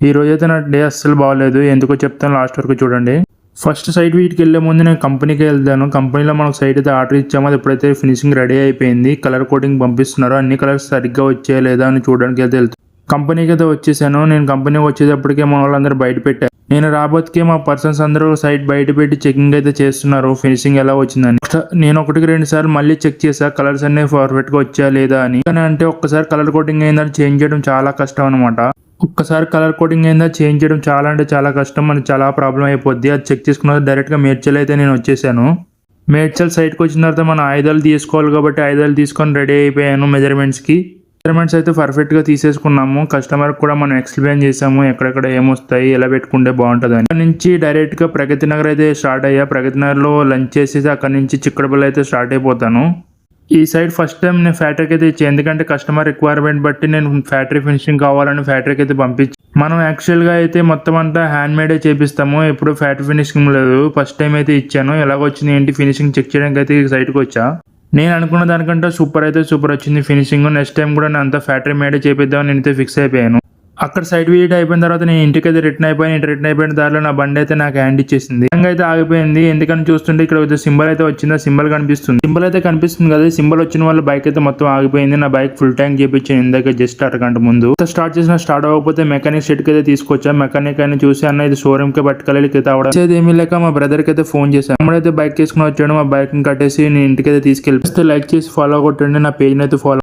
ఈ రోజైతే నా డే అస్సలు బాగలేదు. ఎందుకో చెప్తాను, లాస్ట్ వరకు చూడండి. ఫస్ట్ సైట్ వీటికి వెళ్ళే ముందు నేను కంపెనీకి వెళ్తాను. కంపెనీలో మనకు సైట్ అయితే ఆర్డర్ ఇచ్చాము. అది ఎప్పుడైతే ఫినిషింగ్ రెడీ అయిపోయింది, కలర్ కోటింగ్ పంపిస్తున్నారు, అన్ని కలర్స్ సరిగ్గా వచ్చాయా లేదా అని చూడడానికి అయితే వెళ్తాను. కంపెనీకి అయితే వచ్చేసాను. నేను కంపెనీకి వచ్చేటప్పటికే మన వాళ్ళందరూ బయట పెట్టారు. నేను రాబోతుకే మా పర్సన్స్ అందరూ సైట్ బయట పెట్టి చెకింగ్ అయితే చేస్తున్నారు, ఫినిషింగ్ ఎలా వచ్చిందని. నేను 1-2 సార్లు మళ్ళీ చెక్ చేసా, కలర్స్ అన్ని పర్ఫెక్ట్ గా వచ్చా లేదా అని. అంటే ఒక్కసారి కలర్ కోటింగ్ అయిందని చేంజ్ చేయడం చాలా కష్టం అనమాట. ఒక్కసారి కలర్ కోటింగ్ అయిందా చేంజ్ చేయడం చాలా అంటే చాలా కష్టం, మనకి చాలా ప్రాబ్లం అయిపోద్ది. అది చెక్ చేసుకున్న డైరెక్ట్గా మేడ్చల్ అయితే నేను వచ్చేసాను. మేడ్చల్ సైట్కి వచ్చిన తర్వాత మనం ఆయుధాలు తీసుకోవాలి కాబట్టి ఆయుధాలు తీసుకొని రెడీ అయిపోయాను. మెజర్మెంట్స్ అయితే పర్ఫెక్ట్గా తీసేసుకున్నాము. కస్టమర్కి కూడా మనం ఎక్స్ప్లెయిన్ చేసాము ఎక్కడెక్కడ ఏమొస్తాయి, ఎలా పెట్టుకుంటే బాగుంటుంది అని. అక్కడ నుంచి డైరెక్ట్గా ప్రగతి నగర్ అయితే స్టార్ట్ అయ్యా. ప్రగతి నగర్లో లంచ్ చేసేసి అక్కడ నుంచి చిక్కడపల్లి అయితే స్టార్ట్ అయిపోతాను. ఈ సైడ్ ఫస్ట్ టైం నేను ఫ్యాక్టరీకి అయితే ఇచ్చాను, ఎందుకంటే కస్టమర్ రిక్వైర్మెంట్ బట్టి నేను ఫ్యాక్టరీ ఫినిషింగ్ కావాలని ఫ్యాక్టరీకి అయితే పంపించి. మనం యాక్చువల్గా అయితే మొత్తం అంతా హ్యాండ్ మేడే చేపిస్తాము, ఎప్పుడు ఫ్యాక్టరీ ఫినిషింగ్ లేదు. ఫస్ట్ టైం అయితే ఇచ్చాను. ఎలాగొచ్చింది ఏంటి ఫినిషింగ్ చెక్ చేయడానికి అయితే ఈ సైట్కి వచ్చా. నేను అనుకున్న దానికంటే సూపర్ వచ్చింది ఫినిషింగ్. నెక్స్ట్ టైం కూడా నేను అంతా ఫ్యాక్టరీ మేడే చేపిద్దామని నేనైతే ఫిక్స్ అయిపోయాను. అక్కడ సైట్ విజిట్ అయిపోయిన తర్వాత నేను ఇంటికి అయితే రిటర్న్ అయిపోయిన దారిలో నా బండి అయితే నాకు హ్యాండ్ ఇచ్చేసింది. అయితే ఆగిపోయింది, ఎందుకని చూస్తుంటే ఇక్కడ సింబల్ అయితే వచ్చింది, సింబల్ కనిపిస్తుంది కదా. సింబల్ వచ్చిన వాళ్ళ బైక్ అయితే మొత్తం ఆగిపోయింది. నా బైక్ ఫుల్ ట్యాంక్ చేయించాను ఇందాక జస్ట్ అరగంట ముందు. స్టార్ట్ అవ్వకపోతే మెకానిక్ సెట్ కి అయితే తీసుకొచ్చా. మెకానిక్ అని చూసి అన్న ఇది షోరూమ్ కి పట్టుకెళ్ళి అయితే ఏమీ లేక మా బ్రదర్ కి అయితే ఫోన్ చేశాను. అమ్మడైతే బైక్ తీసుకుని వచ్చాడు. మా బైక్ కట్టేసి నేను ఇంటికి అయితే తీసుకెళ్ళి లైక్ చేసి ఫాలో కొట్టండి, నా పేజ్ అయితే ఫాలో